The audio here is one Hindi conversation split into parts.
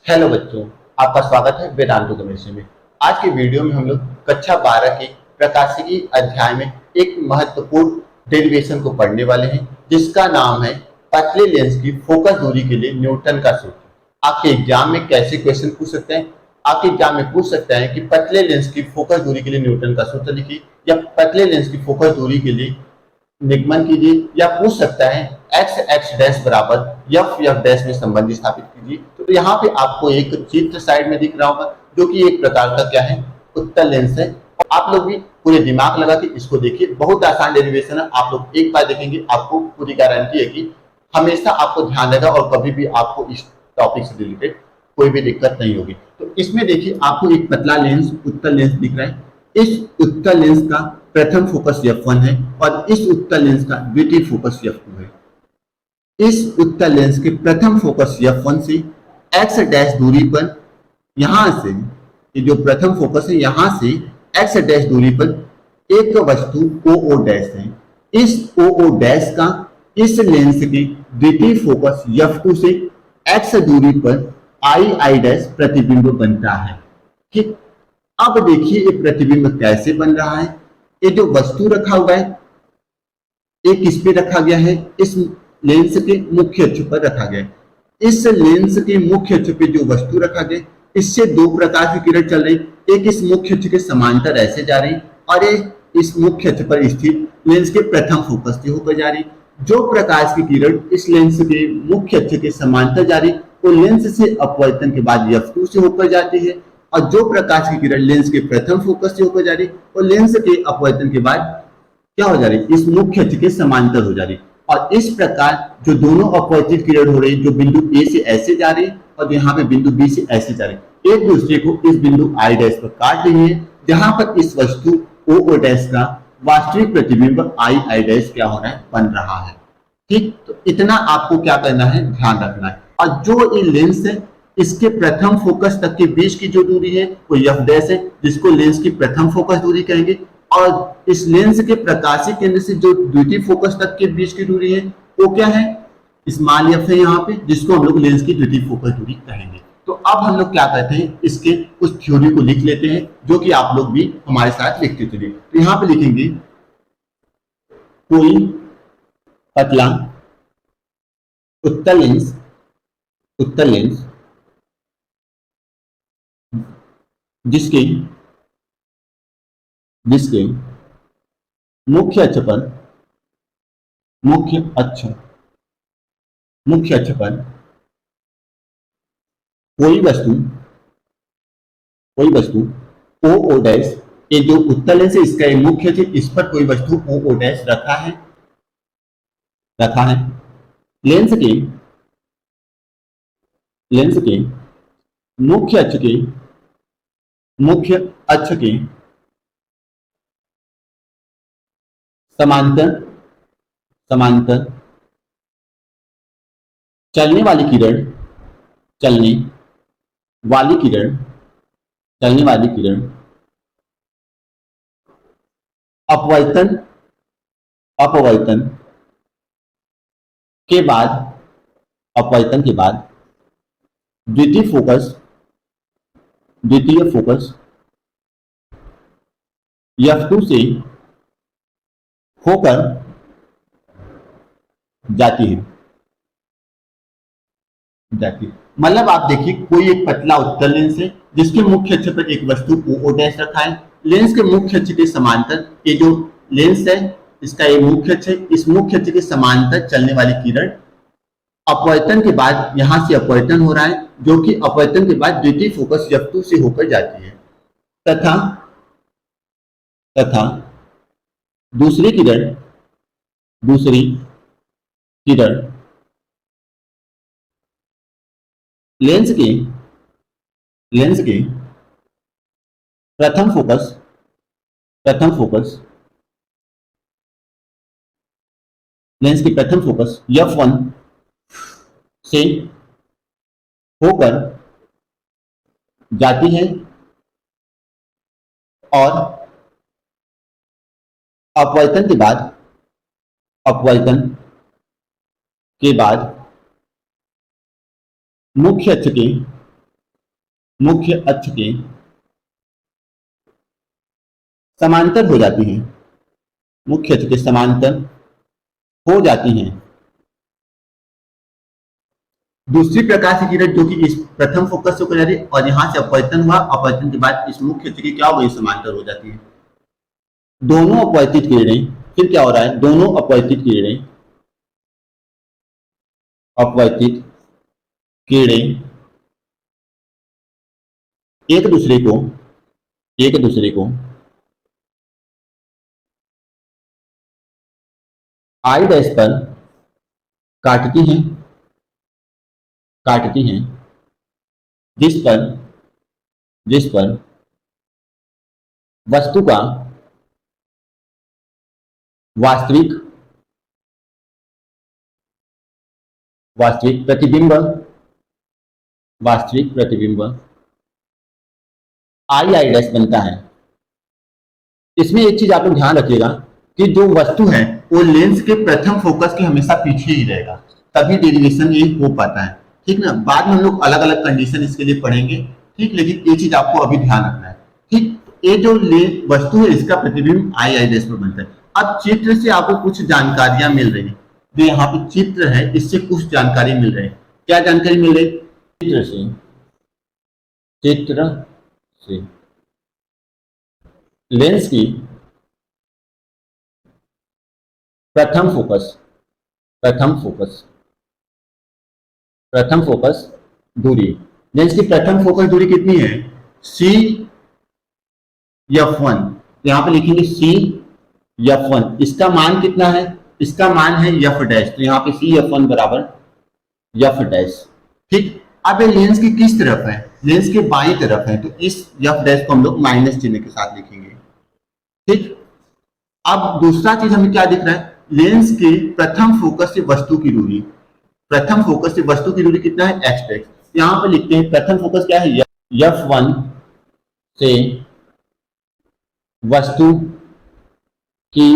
हेलो बच्चों, आपका स्वागत है वेदांतु केमिस्ट्री में। आज की वीडियो में हम लोग कक्षा 12 के प्रकाशिकी अध्याय में एक महत्वपूर्ण डेरिवेशन को पढ़ने वाले हैं, जिसका नाम है पतले लेंस की फोकस दूरी के लिए न्यूटन का सूत्र। आपके एग्जाम में कैसे क्वेश्चन पूछ सकते हैं? आपके एग्जाम में पूछ सकते हैं कि पतले लेंस की फोकस दूरी के लिए न्यूटन का सूत्र लिखिए, या पतले लेंस की फोकस दूरी के लिए निगमन कीजिए, या पूछ सकता है एक्स एक्स डैश बराबर एफ एफ डैश में संबंध स्थापित कीजिए। तो यहाँ पे आपको एक चित्र साइड में दिख रहा होगा, जो कि एक प्रकार का क्या है, उत्तल लेंस है। आप लोग भी पूरे दिमाग लगा के इसको देखिए, बहुत आसान डेरिवेशन है। आप लोग एक बार देखेंगे, आपको पूरी गारंटी है कि हमेशा आपको ध्यान रहेगा और कभी भी आपको इस टॉपिक से रिलेटेड कोई भी दिक्कत नहीं होगी। तो इसमें देखिए, आपको एक पतला लेंस उत्तल लेंस दिख रहा है। इस उत्तल लेंस का प्रथम फोकस f1 है और इस उत्तल लेंस का द्वितीय फोकस f2 है। इस उत्तल लेंस के प्रथम फोकस f1 से x डैश दूरी पर, यहां से ये जो प्रथम फोकस है, यहां से x डैश दूरी पर एक वस्तु OO डैश है। इस OO डैश का इस लेंस के द्वितीय फोकस f2 से x दूरी पर I डैश प्रतिबिंब बनता है। ठीक, अब देखिए ये प्रतिबिंब कैसे बन रहा है। ये जो वस्तु रखा हुआ है, एक किस पे रखा गया है, इस लेंस के मुख्य अक्ष पर रखा गया है। इस लेंस के मुख्य अक्ष पे जो वस्तु रखा गया, इससे दो प्रकार की किरण चल रही, एक इस मुख्य अक्ष के समांतर ऐसे जा रही और एक इस मुख्य अक्ष पर स्थित लेंस के प्रथम फोकस से होकर जा रही। जो प्रकाश की किरण इस लेंस के मुख्य अक्ष के समांतर जा रही, वो लेंस से अपवर्तन के बाद f2 से होकर जाती है, और जो प्रकाश की किरण लेंस के प्रथम फोकस से होकर जा रही, वो लेंस के अपवर्तन के बाद क्या हो जा रही, इस मुख्य अक्ष के समांतर हो जा रही। और इस प्रकार जो दोनों अपवर्तित किरण हो रही, जो बिंदु ए से ऐसे जा रही और यहाँ पे बिंदु बी से ऐसे जा रही, एक दूसरे को इस बिंदु आई डैश पर काट रही है, जहां पर इस वस्तु ओ ओ डैश का वास्तविक प्रतिबिंब आई डैश क्या हो रहा है, बन रहा है। ठीक, तो इतना आपको क्या करना है, ध्यान रखना है। और जो ये लेंस है, इसके प्रथम फोकस तक के बीच की जो दूरी है वो एफ डैश है, जिसको लेंस की प्रथम फोकस दूरी कहेंगे। और इस लेंस के प्रकाशीय केंद्र से जो द्वितीय फोकस तक के बीच की दूरी है वो क्या है, स्मॉल एफ है यहाँ पे, जिसको हम लोग लेंस की द्वितीय फोकस दूरी कहेंगे। तो अब हम लोग क्या करते हैं, इसके कुछ थ्योरी को लिख लेते हैं, जो कि आप लोग भी हमारे साथ लिखते चलिए। तो यहाँ पे लिखेंगे, कोई पतला उत्तल लेंस, उत्तल लेंस जिसके जिसके मुख्य अक्ष पर, मुख्य अक्ष मुख्य अक्ष पर कोई वस्तु, कोई वस्तु ओ ओ डैश, ये जो उत्तल लेंस है इसका एक मुख्य अक्ष, इस पर कोई वस्तु ओ ओ डैश रखा है। लेंस के लेंस के मुख्य अक्ष के मुख्य अक्ष के समांतर समांतर चलने वाली किरण, चलने वाली किरण चलने वाली किरण अपवर्तन अपवर्तन के बाद, अपवर्तन के बाद द्वितीय फोकस f2 से होकर जाती है। मतलब आप देखिए, कोई एक पतला उत्तल लेंस है जिसके मुख्य अक्ष पर एक वस्तु ओ डैश रखा है। लेंस के मुख्य अक्ष के समांतर ये जो लेंस है, इसका ये मुख्य अक्ष है, इस मुख्य अक्ष के समांतर चलने वाली किरण अपवर्तन के बाद, यहां से अपवर्तन हो रहा है, जो कि अपवर्तन के बाद द्वितीय फोकस f2 से होकर जाती है, तथा तथा दूसरी किरण लेंस के प्रथम फोकस लेंस के प्रथम फोकस f1 से होकर जाती है और अपवर्तन के बाद मुख्य अक्ष के मुख्य अक्ष के समांतर हो जाती हैं, मुख्य अक्ष के समांतर हो जाती हैं। दूसरी प्रकाश की किरण जो कि इस प्रथम फोकस से होकर जा रही है और यहां से अपवर्तन हुआ, अपवर्तन के बाद इस मुख्य अक्ष की क्या हो गई, समांतर हो जाती है। दोनों अपवर्तित किरणें, फिर क्या हो रहा है, दोनों अपवर्तित किरणें, अपवर्तित किरणें एक दूसरे को आई डैश पर काटती हैं, जिस पर वस्तु का वास्तविक प्रतिबिंब आई डैश बनता है। इसमें एक चीज आप लोग ध्यान रखिएगा कि जो वस्तु है वो लेंस के प्रथम फोकस के हमेशा पीछे ही रहेगा, तभी डेरिवेशन ये हो पाता है, ठीक ना। बाद में हम लोग अलग अलग कंडीशन इसके लिए पढ़ेंगे, ठीक, लेकिन ये चीज आपको अभी ध्यान रखना है, ठीक। ये जो वस्तु है इसका प्रतिबिंब आई डैश पर बनता है। अब चित्र से आपको कुछ जानकारियां मिल रही है, जो यहाँ पे चित्र है इससे कुछ जानकारी मिल रही है। क्या जानकारी मिल रही है? चित्र से लेंस की प्रथम फोकस दूरी, लेंस की प्रथम फोकस दूरी कितनी है? CF1, यहां पे लिखेंगे CF1। इसका मान कितना है? इसका मान है F डैश, तो यहाँ पे CF1 बराबर F डैश, ठीक। अब ये लेंस की किस तरफ है? लेंस के बाईं तरफ है, तो इस F डैश को हम लोग माइनस चिन्ह के साथ लिखेंगे, ठीक। अब दूसरा चीज हमें क्या दिख रहा है? लेंस के प्रथम फोकस से वस्तु की दूरी, कितना है? X dash. यहां पर लिखते हैं प्रथम फोकस क्या है? F1 से वस्तु की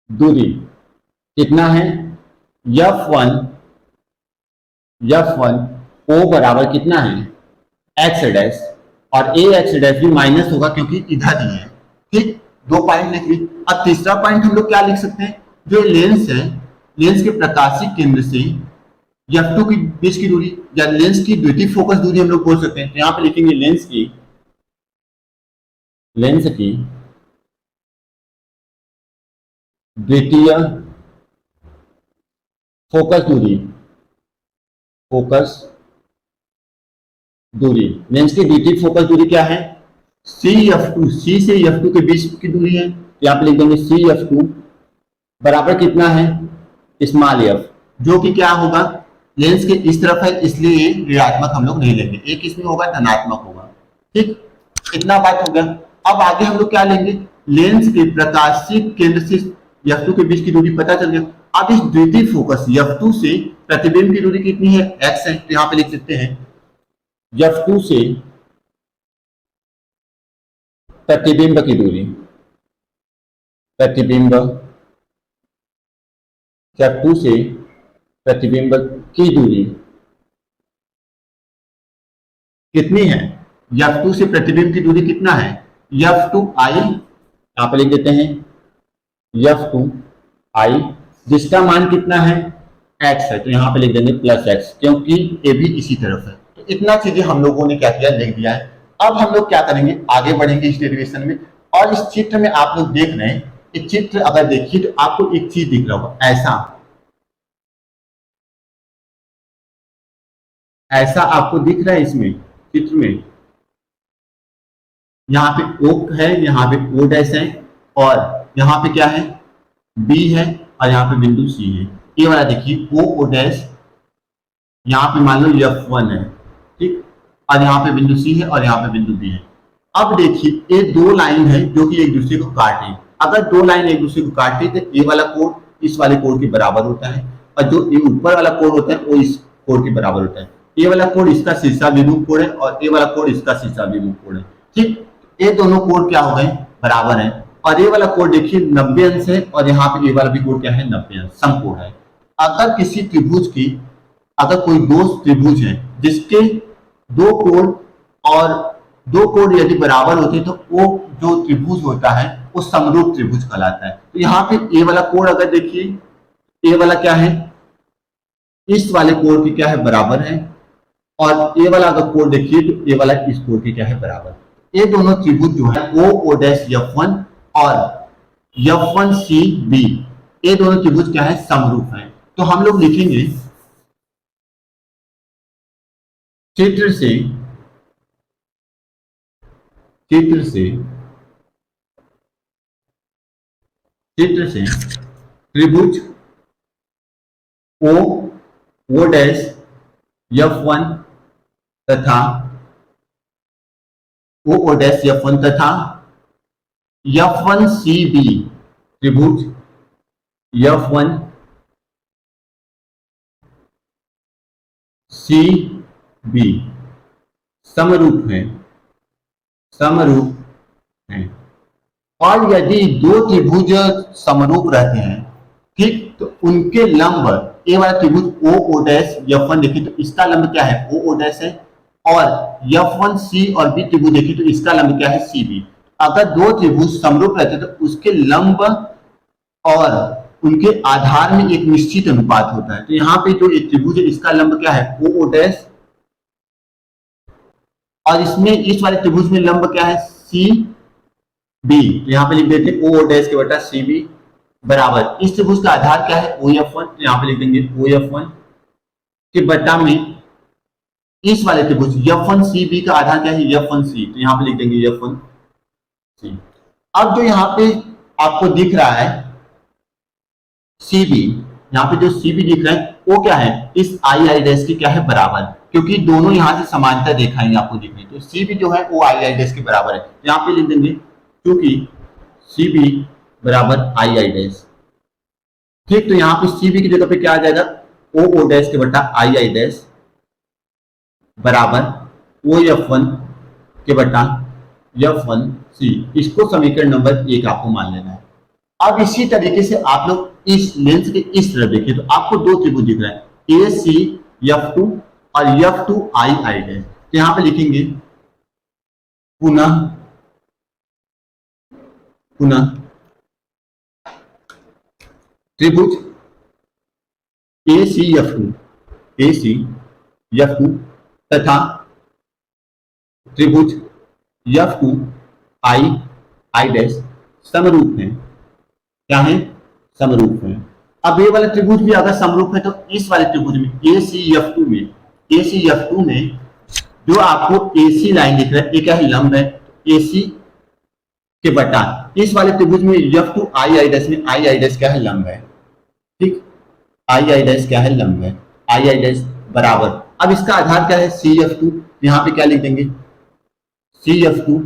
दूरी कितना है? F1 O बराबर कितना है? X डैश, और AX डैश भी माइनस होगा क्योंकि इधर ही है, ठीक। 2 पॉइंट लिख ली। अब तीसरा पॉइंट हम लोग क्या लिख सकते हैं? जो लेंस है, लेंस के प्रकाशिक केंद्र से F2 की बीच की दूरी, या लेंस की द्वितीय फोकस दूरी हम लोग बोल सकते हैं। तो यहां पे लिखेंगे लेंस की द्वितीय फोकस दूरी, लेंस की द्वितीय फोकस दूरी क्या है? CF2, C से F2 के बीच की दूरी है, तो यहाँ पे लिख देंगे CF2 बराबर कितना है? स्मॉल f, जो कि क्या होगा? लेंस के इस तरफ है, इसलिए ऋणात्मक हम लोग नहीं लेंगे, एक इसमें होगा धनात्मक होगा, ठीक। इतना बात हो गया। अब आगे हम लोग क्या लेंगे? लेंस के प्रकाशिक केंद्र से F2 के बीच की दूरी पता चल गया। अब इस द्वितीय फोकस F2 से प्रतिबिंब की दूरी कितनी है? x है, तो यहाँ पे लिख सकते हैं F2 से प्रतिबिंब की दूरी, F2 से प्रतिबिंब की दूरी कितनी है? F2 से प्रतिबिंब की दूरी कितना है? F2I, यहां पर लिख देते हैं F2I, जिसका मान कितना है? x है, तो यहां पे लिख देंगे +x, क्योंकि ये भी इसी तरफ है। तो इतना चीजें हम लोगों ने क्या किया? लिख दिया है। अब हम लोग क्या करेंगे? आगे बढ़ेंगे इस डेरिवेशन में। और इस चित्र में आप लोग देख रहे हैं, इस चित्र अगर देखिए तो आपको एक चीज दिख रहा होगा, ऐसा आपको दिख रहा है इसमें चित्र में। यहाँ पे O है, यहाँ पे O डैश है, और यहाँ पे क्या है? B है, और यहाँ पे बिंदु C है। ये वाला देखिए O डैश, यहाँ पे मान लो F1 है, ठीक, और यहाँ पे बिंदु C है, और यहाँ पे बिंदु B है। अब देखिए ये 2 लाइन है जो कि एक दूसरे को काटे। अगर 2 लाइन एक दूसरे को काटे तो ये वाला कोण इस वाले कोण के बराबर होता है, और जो ये ऊपर वाला कोण होता है वो इस कोण के बराबर होता है। ये वाला कोण इसका शीर्षा विमुख कोण है, और ये वाला कोण इसका शीर्षा विमुख कोण है, ठीक। ये दोनों कोण क्या हो गए? बराबर है। और ये वाला कोण देखिए 90 अंश है, और यहाँ पे ये वाला भी कोण क्या है? 90 अंश, समकोण है। अगर किसी त्रिभुज की, अगर कोई दो त्रिभुज है जिसके दो कोण और दो कोण यदि बराबर होते हैं तो वो जो त्रिभुज होता है वो समरूप त्रिभुज कहलाता है। तो यहाँ पे ए वाला कोण अगर देखिए, ए वाला क्या है, इस वाले कोण के क्या है, बराबर है, और ए वाला अगर कोण देखिए तो ए वाला इस कोण के क्या है, बराबर। ये दोनों त्रिभुज जो है ओ डैश F1 और F1CB, ये दोनों त्रिभुज क्या है, समरूप है। तो हम लोग लिखेंगे चित्र से त्रिभुज ओ डैश F1 तथा ओ डैश F1 तथा F1CB त्रिभुज F1CB समरूप हैं। और यदि दो त्रिभुज समरूप रहते हैं, ठीक, तो उनके लंब, ए वाला त्रिभुज ओ डैश F1 देखिए तो इसका लंब क्या है, ओ डैश है, और F1C और B त्रिभुज देखिए तो इसका लंब क्या है, CB। अगर दो त्रिभुज समरूप रहते हैं तो उसके लंब और उनके आधार में एक निश्चित अनुपात होता है। तो यहाँ पे जो एक त्रिभुज है इसका लंब क्या है, ओ डैश, और इसमें इस वाले त्रिभुज में लंब क्या है, CB। यहाँ पे लिख देते हैं ओ डैश के बटा CB बराबर, इस त्रिभुज का आधार क्या है, OF1, तो यहाँ पे लिख देंगे OF1 के बटा में इस वाले त्रिभुज F1CB का आधार क्या है, F1C, तो यहाँ पे लिख देंगे F1C। अब जो यहाँ पे आपको दिख रहा है CB, यहाँ पे जो CB दिख रहा है वो क्या है, इस I डैश के क्या है, बराबर, क्योंकि दोनों यहाँ से समांतर रेखाएं आपको दिख रही है, तो CB जो है वो I डैश के बराबर है। यहाँ पे लिख देंगे क्योंकि CB बराबर I डैश, ठीक। तो यहाँ पे CB की जगह पे क्या आ जाएगा, ओ डैश के बटा I डैश बराबर OF1 के बटा F1C। इसको समीकरण नंबर 1 आपको मान लेना है। अब इसी तरीके से आप लोग इस लेंस के इस तरफ देखिए तो आपको दो त्रिभुज दिख रहा है, AC F2 और F2I डैश। तो यहाँ पे लिखेंगे पुनः त्रिभुज AC F2 तथा त्रिभुज F2I डैश समरूप है। क्या है, समरूप है। अब ये वाला त्रिभुज भी अगर समरूप है तो इस वाले त्रिभुज में ACF2 में जो आपको AC लाइन दिख रहा है, ये क्या है, लंब है, AC के बटा इस वाले त्रिभुज में F2I डैश में I डैश क्या है, लंब है, ठीक। I डैश क्या है, लंब है, I डैश बराबर। अब इसका आधार क्या है, CF2, यहाँ पे क्या लिख देंगे, CF2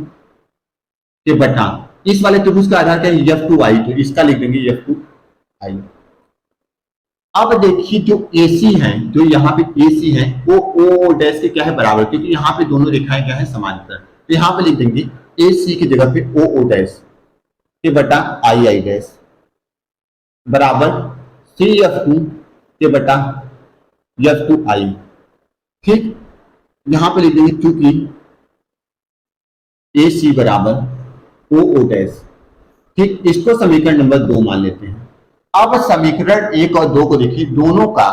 के बटा इस वाले त्रिभुज का आधार क्या है, F2I, तो इसका लिख देंगे F2I। अब देखिए जो AC है, जो यहाँ पे AC है वो O डैश के क्या है, बराबर, क्योंकि यहाँ पे दोनों रेखाएं क्या है, समांतर। तो यहाँ पे लिख देंगे AC की जगह पे O डैश के बटा I डैश बराबर CF2 के बटा F2I, ठीक। यहाँ पे लिख देंगे क्योंकि AC बराबर O डैश, ठीक। इसको समीकरण नंबर 2 मान लेते हैं। अब समीकरण 1 और 2 को देखिए, दोनों का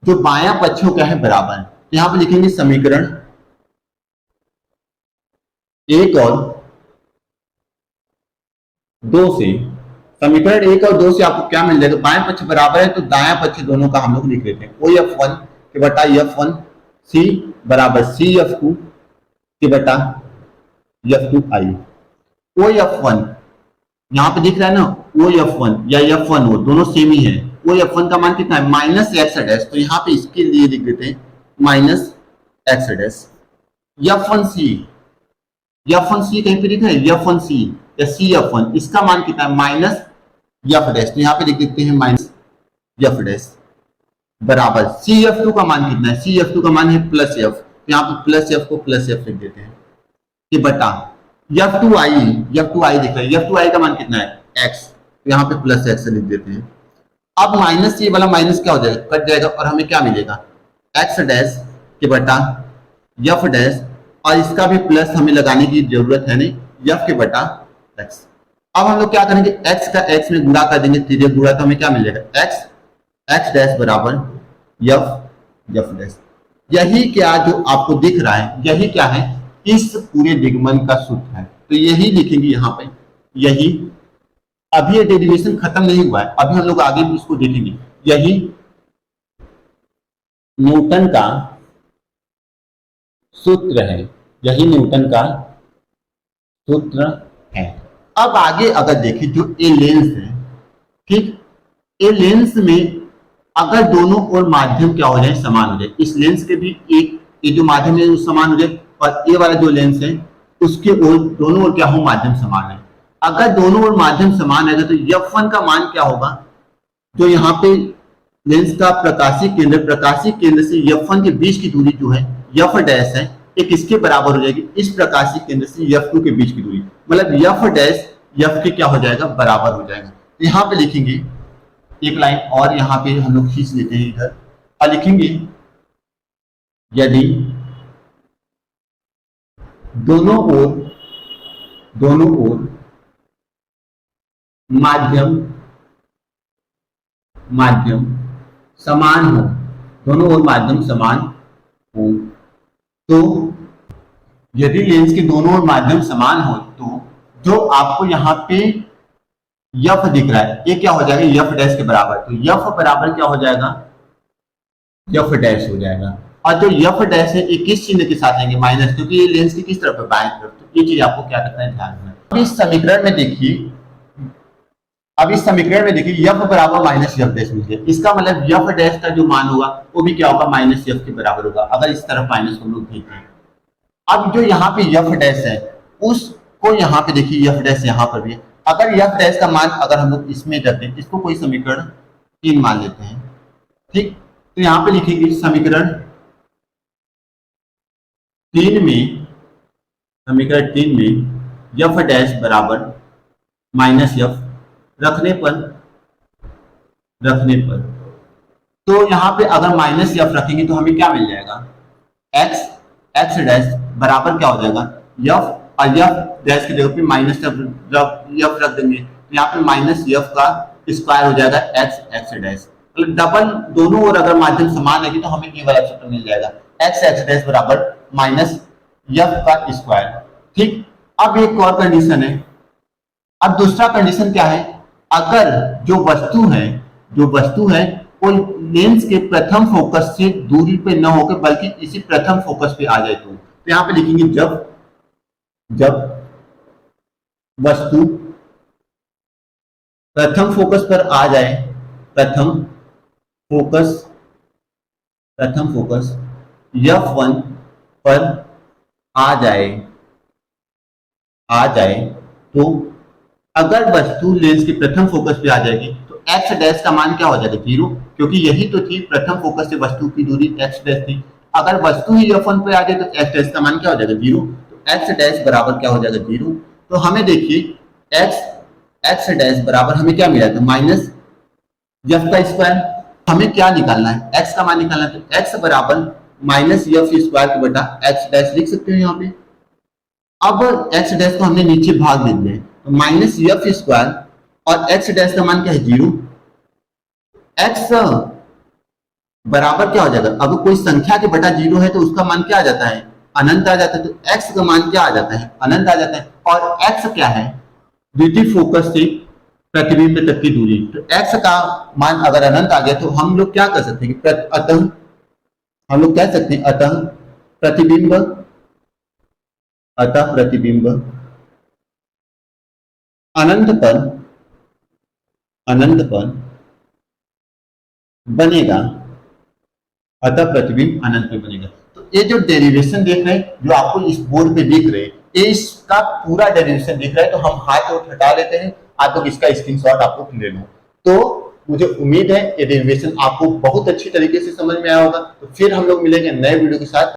जो बायां पक्ष क्या है, बराबर। तो यहाँ पे लिखेंगे समीकरण 1 और 2 से, समीकरण 1 और 2 से आपको क्या मिल जाएगा, बाएं पक्ष बराबर है तो दायां पक्ष दोनों का हम लोग लिख लेते हैं। OF1 के बटा F1C बराबर CF2 के बटा F2I। OF1 यहाँ पे दिख रहा है ना, OF1 या F1 हो, दोनों सेम ही है। OF1 का मान कितना है, -x डैश, तो यहाँ पे इसके लिए लिख देते हैं -x डैश। F1C कहीं पे लिखा है, F1C या CF1, इसका मान कितना है, -f डैश, तो यहाँ पे लिख देते हैं -f डैश बराबर CF2 का मान कितना है, CF2 का मान है +f, तो यहाँ पे +f को +f लिख देते हैं कि बटा F2I दिख रहा है, F2I का मान कितना है, x, तो यहाँ पे +x लिख देते हैं। अब -c वाला माइनस क्या हो जाएगा, कट जाएगा और हमें क्या मिलेगा, x डैश के बटा यफ डैश, और इसका भी प्लस हमें लगाने की जरूरत है नहीं, यफ के बटा एक्स। अब हम लोग क्या करेंगे, एक्स का एक्स में गुणा कर देंगे, सीधे गुणा, तो हमें क्या मिल जाएगा, एक्स एक्स डैश बराबर यफ यफ डैश। यही क्या जो आपको दिख रहा है, यही क्या है, इस पूरे दिग्गमन का सूत्र है। तो यही लिखेंगे यहाँ पे, यही। अभी ये डेरिवेशन खत्म नहीं हुआ है, अभी हम लोग आगे भी इसको देखेंगे। यही न्यूटन का सूत्र है, यही न्यूटन का सूत्र है। अब आगे अगर देखें, जो ए लेंस है, ठीक, ए लेंस में अगर दोनों ओर माध्यम क्या हो जाए, समान हो जाए, इस लेंस के भी एक, ये जो माध्यम है वो समान हो जाए, और ये वाला जो लेंस है उसके ओर, दोनों ओर क्या हो, माध्यम समान है। अगर दोनों ओर माध्यम समान है तो F1 का मान क्या होगा, जो यहाँ पे लेंस का प्रकाशीय केंद्र से F1 के बीच की दूरी जो है F डैश है, एक इसके बराबर हो जाएगी इस प्रकाशीय केंद्र से F2 के बीच की दूरी, मतलब F डैश F के क्या हो जाएगा, बराबर हो जाएगा। तो यहाँ पे लिखेंगे एक लाइन, और यहाँ पे हम लोग खींच लेते हैं इधर, और लिखेंगे यदि दोनों ओर माध्यम समान हो, दोनों ओर माध्यम समान हो, तो यदि लेंस के दोनों ओर माध्यम समान हो तो जो आपको यहाँ पे यफ दिख रहा है, ये क्या हो जाएगा, यफ डैश के बराबर। तो यफ बराबर क्या हो जाएगा, यफ डैश हो जाएगा। और जो यफ डैश है ये किस चिन्ह के साथ आएंगे, माइनस, क्योंकि ये लेंस की किस तरफ है, बाएं तरफ। तो ये चीज आपको क्या करना है, ध्यान रखना। अब इस समीकरण में देखिए, यफ बराबर माइनस यफ डैश मिल गया, इसका मतलब यफ डैश का जो मान होगा वो भी क्या होगा, माइनस यफ के बराबर होगा, अगर इस तरफ माइनस को हम लोग देखते हैं। अब जो यहाँ पे यफ डैश है उसको यहाँ पे देखिए, यफ डैश यहाँ पर भी है, अगर यफ डैश का मान अगर हम लोग इसमें रखते हैं, इसको कोई समीकरण 3 मान लेते हैं, ठीक, तो यहाँ पे लिखेंगे समीकरण 3 में यफ डैश बराबर माइनस यफ रखने पर तो यहाँ पे अगर माइनस यफ रखेंगे तो हमें क्या मिल जाएगा, एक्स डैश बराबर क्या हो जाएगा, यफ, और यफ डैश की जगह पे माइनस यफ रख देंगे, तो यहाँ पे माइनस यफ का स्क्वायर हो जाएगा एक्स डैश। मतलब डबल दोनों ओर अगर माध्यम समान है तो हमें ये वाला सूत्र मिल जाएगा, एक्स डैश बराबर माइनस यफ का स्क्वायर, ठीक। अब एक और कंडीशन है, अब दूसरा कंडीशन क्या है, अगर जो वस्तु है वो लेंस के प्रथम फोकस से दूरी पे न होकर बल्कि इसी प्रथम फोकस पे आ जाए तो यहाँ पे लिखेंगे जब वस्तु प्रथम फोकस पर आ जाए, प्रथम फोकस F1 पर आ जाए तो अगर वस्तु लेंस के प्रथम फोकस पे आ जाएगी तो एक्स डैश का मान क्या हो जाएगा, 0, क्योंकि यही तो थी प्रथम फोकस से वस्तु की दूरी एक्स डैश थी। अगर वस्तु ही F1 पे आ जाए तो एक्स डैश का मान क्या हो जाएगा, 0, तो एक्स डैश बराबर क्या हो जाएगा, 0। तो हमें देखिए एक्स डैश बराबर हमें क्या मिला, तो माइनस यफ का स्क्वायर। हमें क्या निकालना है, एक्स का मान निकालना है, तो एक्स बराबर माइनस यफ स्क्वायर बटा एक्स डैश लिख सकते हो यहाँ पे। अब एक्स डैश को हमने नीचे भाग दे दिया, तो माइनस यफ स्क्वायर और एक्स डैश का मान क्या है, 0। एक्स बराबर क्या हो जाएगा, अब कोई संख्या के बटा 0 है तो उसका मान क्या आ जाता है, अनंत आ जाता है, तो एक्स का मान क्या आ जाता है, अनंत आ जाता है। और एक्स क्या है, द्वितीय फोकस से प्रतिबिंब तक की दूरी, तो एक्स का मान अगर अनंत आ गया तो हम लोग क्या कर सकते हैं, अतः हम लोग कह सकते हैं अतः प्रतिबिंब अनंत पर बनेगा, अतः प्रतिबिंब अनंत पे बनेगा। तो ये जो डेरिवेशन देख रहे हैं, जो आपको इस बोर्ड पे दिख रहे हैं, ये इसका पूरा डेरिवेशन दिख रहा है, तो हम हाथ और हटा लेते हैं, आप लोग इसका स्क्रीनशॉट आप लोग ले लो। तो मुझे उम्मीद है ये डेरिवेशन आपको बहुत अच्छी तरीके से समझ में आया होगा। तो फिर हम लोग मिलेंगे नए वीडियो के साथ।